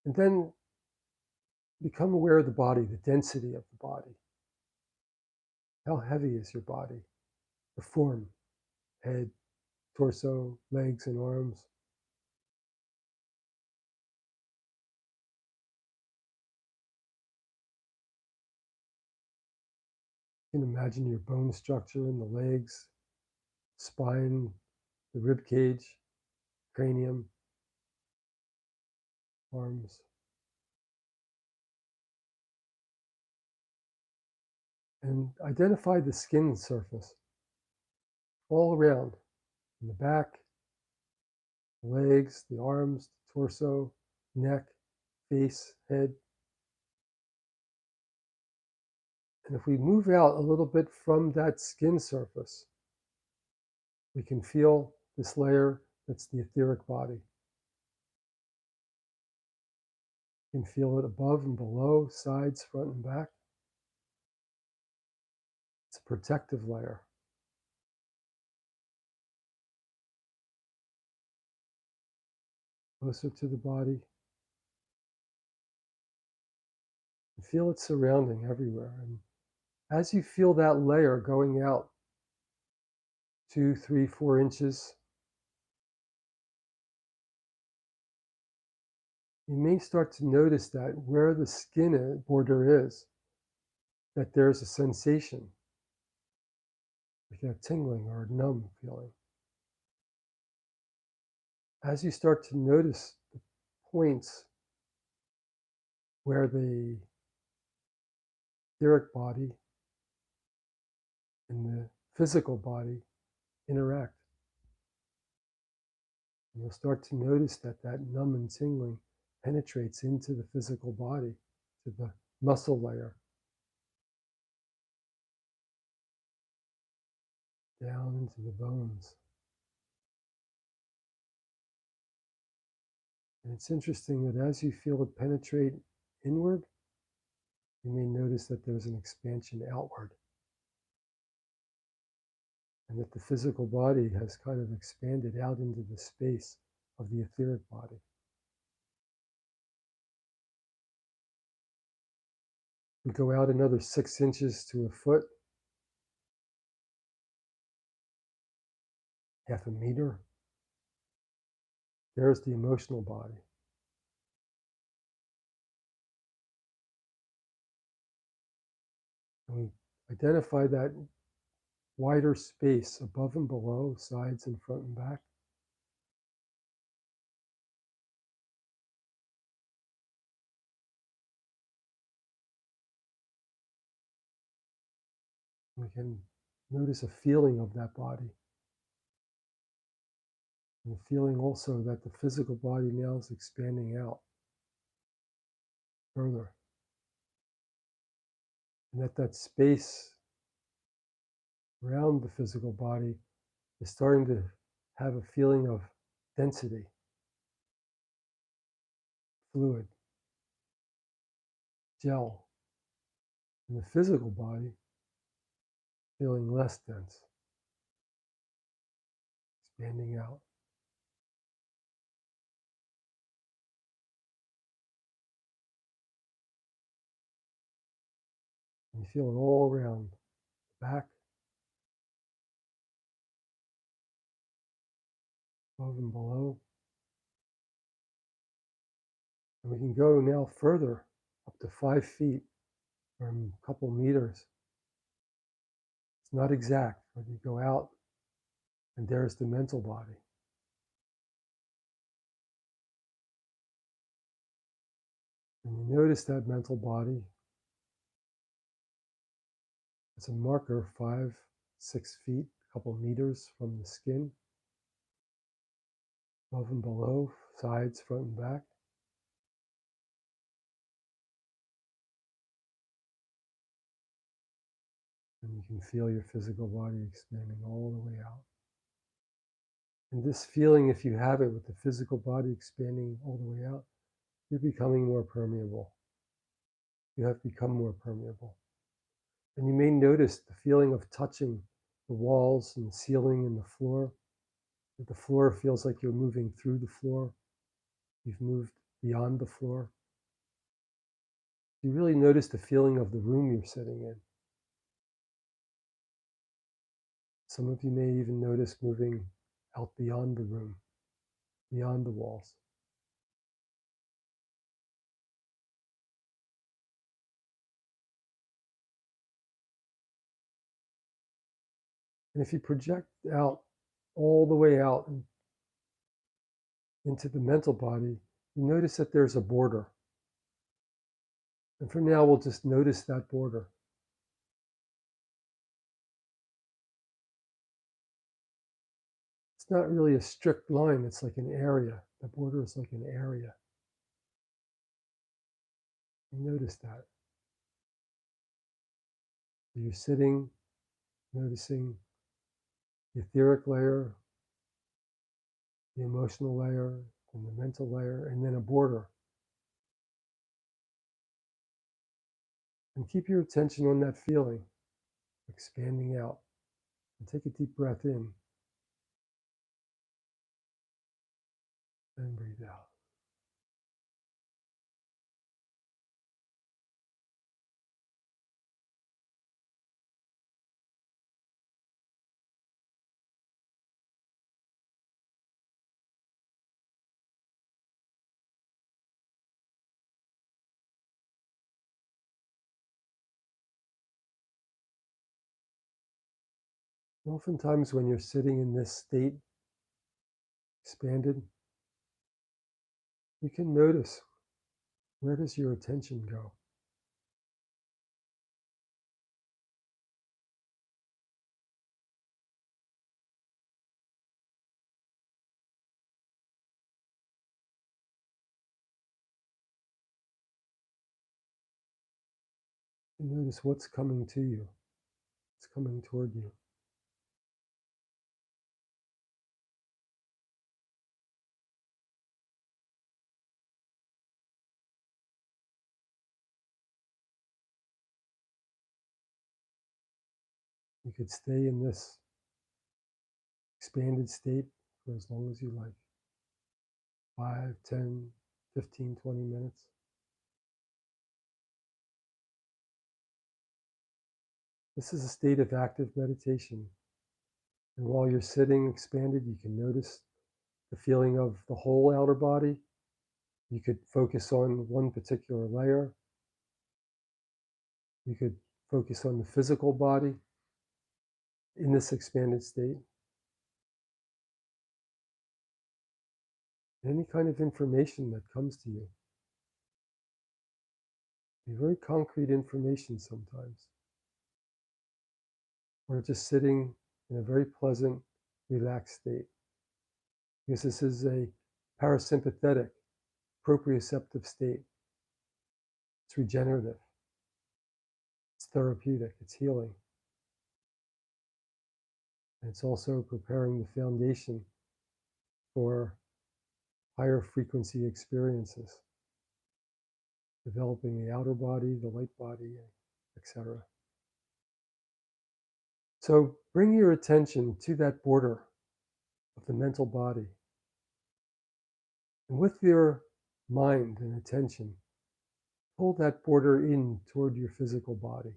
And then become aware of the body, the density of the body. How heavy is your body? The form, head, torso, legs, and arms. You can imagine your bone structure in the legs, spine, the rib cage, cranium, arms. And identify the skin surface all around, in the back, the legs, the arms, the torso, neck, face, head. And if we move out a little bit from that skin surface, we can feel this layer that's the etheric body. You can feel it above and below, sides, front, and back. It's a protective layer. Closer to the body. And feel it surrounding everywhere. And as you feel that layer going out 2, 3, 4 inches, you may start to notice that where the skin border is, that there's a sensation, like a tingling or a numb feeling. As you start to notice the points where the etheric body and the physical body interact, and you'll start to notice that that numb and tingling penetrates into the physical body, to the muscle layer, down into the bones. And it's interesting that as you feel it penetrate inward, you may notice that there's an expansion outward, and that the physical body has kind of expanded out into the space of the etheric body. We go out another 6 inches to a foot, half a meter. There's the emotional body. And we identify that wider space above and below, sides and front and back. We can notice a feeling of that body. And the feeling also that the physical body now is expanding out further. And that space around the physical body is starting to have a feeling of density, fluid, gel. And the physical body feeling less dense, expanding out. And you feel it all around the back, above and below. And we can go now further, up to 5 feet or a couple meters. It's not exact, but you go out and there's the mental body. And you notice that mental body. It's a marker 5, 6 feet, a couple meters from the skin, above and below, sides, front and back. And you can feel your physical body expanding all the way out. And this feeling, if you have it with the physical body expanding all the way out, you're becoming more permeable. You have become more permeable. And you may notice the feeling of touching the walls and the ceiling and the floor. That the floor feels like you're moving through the floor. You've moved beyond the floor. You really notice the feeling of the room you're sitting in. Some of you may even notice moving out beyond the room, beyond the walls. And if you project out all the way out into the mental body, you notice that there's a border. And for now, we'll just notice that border. It's not really a strict line, it's like an area. The border is like an area. You notice that. You're sitting, noticing the etheric layer, the emotional layer, and the mental layer, and then a border. And keep your attention on that feeling, expanding out. And take a deep breath in, and breathe out. And oftentimes when you're sitting in this state, expanded, you can notice, where does your attention go? You notice what's coming to you, what's coming toward you. You could stay in this expanded state for as long as you like. 5, 10, 15, 20 minutes. This is a state of active meditation. And while you're sitting expanded, you can notice the feeling of the whole outer body. You could focus on one particular layer. You could Focus on the physical body in this expanded state. Any kind of information that comes to you. Be very concrete information sometimes. Or just sitting in a very pleasant, relaxed state. Because this is a parasympathetic, proprioceptive state. It's regenerative. It's therapeutic. It's healing. And it's also preparing the foundation for higher frequency experiences, developing the outer body, the light body, etc. So bring your attention to that border of the mental body. And with your mind and attention, pull that border in toward your physical body.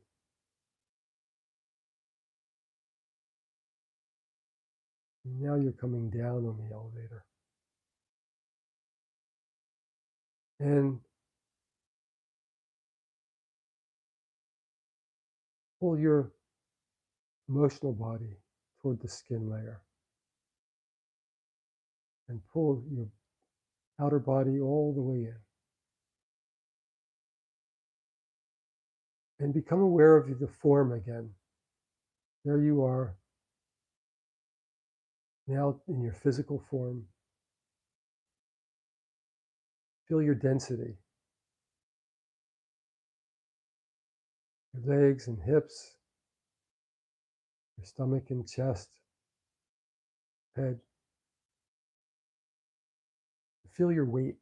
And now you're coming down on the elevator. And pull your emotional body toward the skin layer. And pull your outer body all the way in. And become aware of the form again. There you are, now in your physical form. Feel your density. Your legs and hips, your stomach and chest, head. Feel your weight.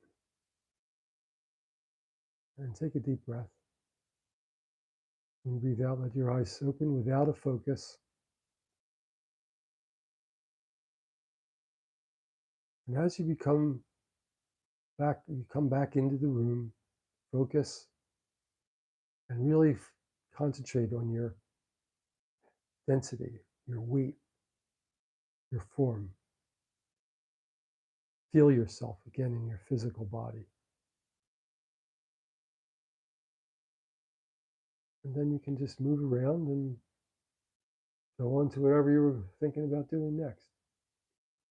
And take a deep breath. And breathe out, let your eyes open without a focus. And as you come back into the room, focus and really concentrate on your density, your weight, your form. Feel yourself again in your physical body. And then you can just move around and go on to whatever you were thinking about doing next.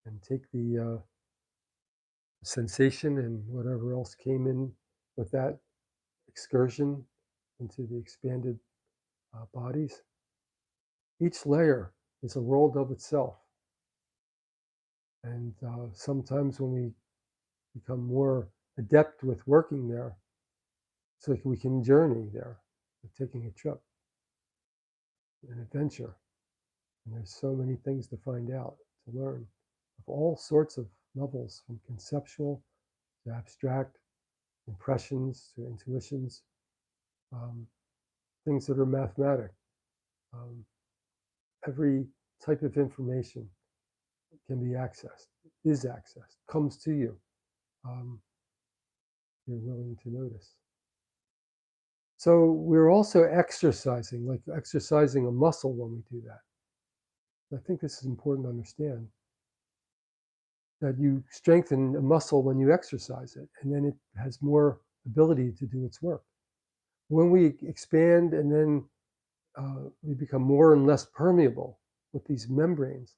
And take the sensation and whatever else came in with that excursion into the expanded bodies. Each layer is a world of itself. And sometimes when we become more adept with working there, it's like we can journey there, like taking a trip, an adventure. And there's so many things to find out, to learn, of all sorts of levels, from conceptual to abstract, impressions to intuitions, things that are mathematic. Every type of information can be accessed, is accessed, comes to you. You're willing to notice. So we're also exercising, like exercising a muscle when we do that. I think this is important to understand, that you strengthen a muscle when you exercise it, and then it has more ability to do its work. When we expand and then we become more and less permeable with these membranes,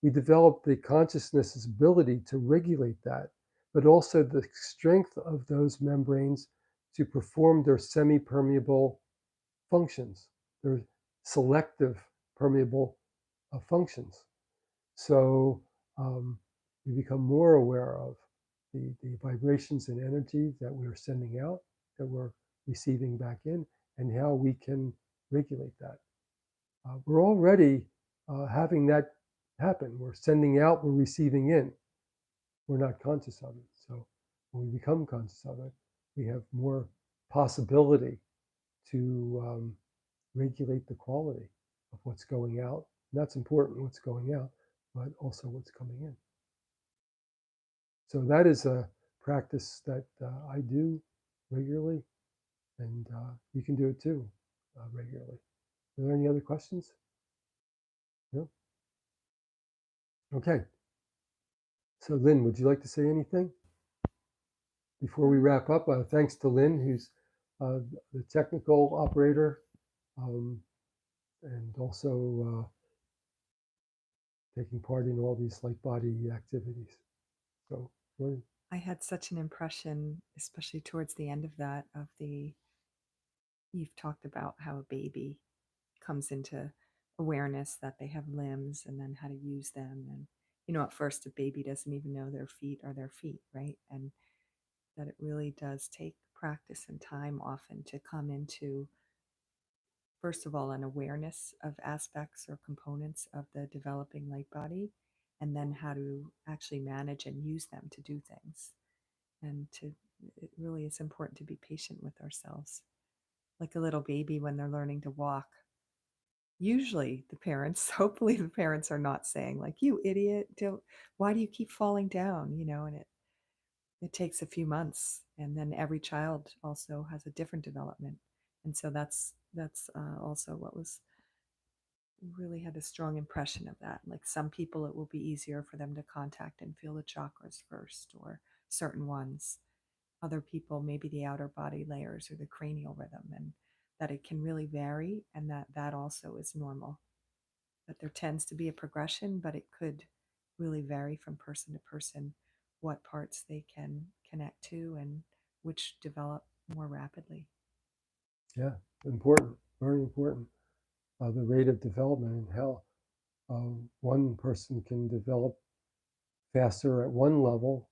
we develop the consciousness's ability to regulate that, but also the strength of those membranes to perform their semi-permeable functions, their selective permeable functions. So we become more aware of the vibrations and energy that we're sending out, that we're receiving back in, and how we can regulate that. We're already having that happen. We're sending out, we're receiving in. We're not conscious of it. So when we become conscious of it, we have more possibility to regulate the quality of what's going out. And that's important, what's going out, but also what's coming in. So that is a practice that I do regularly, and you can do it too regularly. Are there any other questions? No? Okay. So Lynn, would you like to say anything before we wrap up? Thanks to Lynn, who's the technical operator and also taking part in all these light body activities. So, we're, I had such an impression, especially towards the end of that, you've talked about how a baby comes into awareness that they have limbs and then how to use them. And, at first a baby doesn't even know their feet are their feet, right? And that it really does take practice and time often to come into, first of all, an awareness of aspects or components of the developing light body, and then how to actually manage and use them to do things. And it really is important to be patient with ourselves. Like a little baby when they're learning to walk, usually the parents, hopefully the parents are not saying like, you idiot, don't, why do you keep falling down? And it takes a few months, and then every child also has a different development. And so that's also what was really had a strong impression of that. Like some people, it will be easier for them to contact and feel the chakras first, or certain ones. Other people, maybe the outer body layers or the cranial rhythm, and that it can really vary, and that also is normal. That there tends to be a progression, but it could really vary from person to person what parts they can connect to and which develop more rapidly. yeah, important, very important. The rate of development and how one person can develop faster at one level,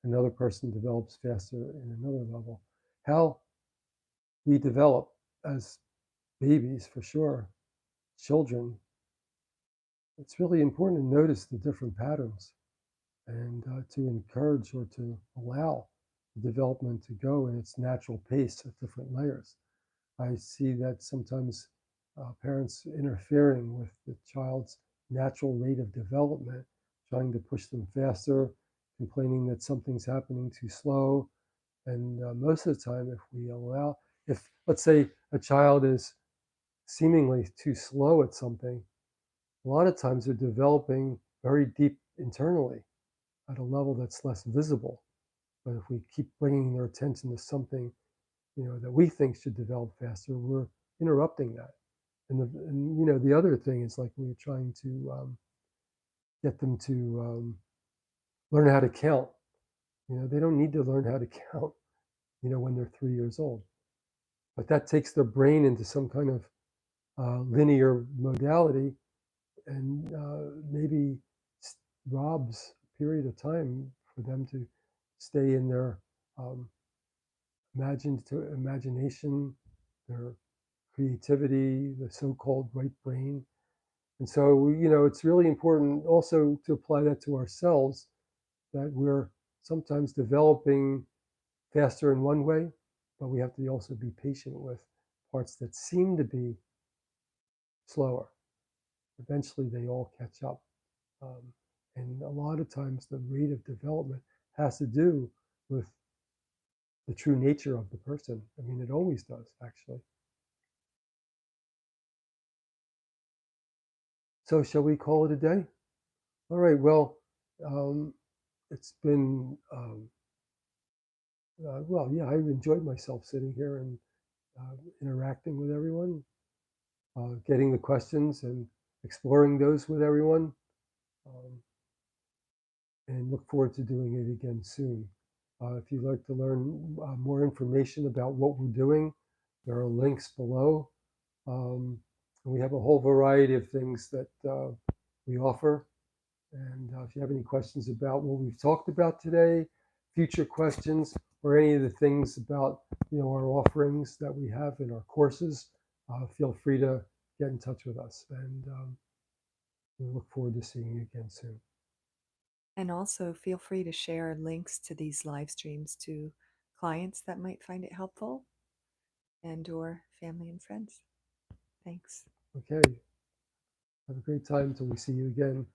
another person develops faster in another level. How we develop as babies, for sure, children, it's really important to notice the different patterns and to encourage or to allow the development to go in its natural pace at different layers. I see that sometimes parents interfering with the child's natural rate of development, trying to push them faster, complaining that something's happening too slow. And most of the time, if let's say a child is seemingly too slow at something, a lot of times they're developing very deep internally at a level that's less visible. But if we keep bringing their attention to something, that we think should develop faster, we're interrupting that. And the other thing is like we're trying to get them to learn how to count. They don't need to learn how to count, when they're 3 years old. But that takes their brain into some kind of linear modality, and maybe robs a period of time for them to stay in their um, imagination, their creativity, the so-called right brain. And so, it's really important also to apply that to ourselves, that we're sometimes developing faster in one way, but we have to also be patient with parts that seem to be slower. Eventually, they all catch up. Um, and a lot of times, the rate of development has to do with the true nature of the person. I mean, it always does, actually. So, shall we call it a day? All right. Well, um, it's been, well, yeah, I've enjoyed myself sitting here and interacting with everyone, getting the questions and exploring those with everyone, um, and look forward to doing it again soon. If you'd like to learn more information about what we're doing, there are links below. And we have a whole variety of things that we offer. And if you have any questions about what we've talked about today, future questions, or any of the things about our offerings that we have in our courses, feel free to get in touch with us. And we look forward to seeing you again soon. And also feel free to share links to these live streams to clients that might find it helpful, and or family and friends. Thanks. Okay. Have a great time until we see you again.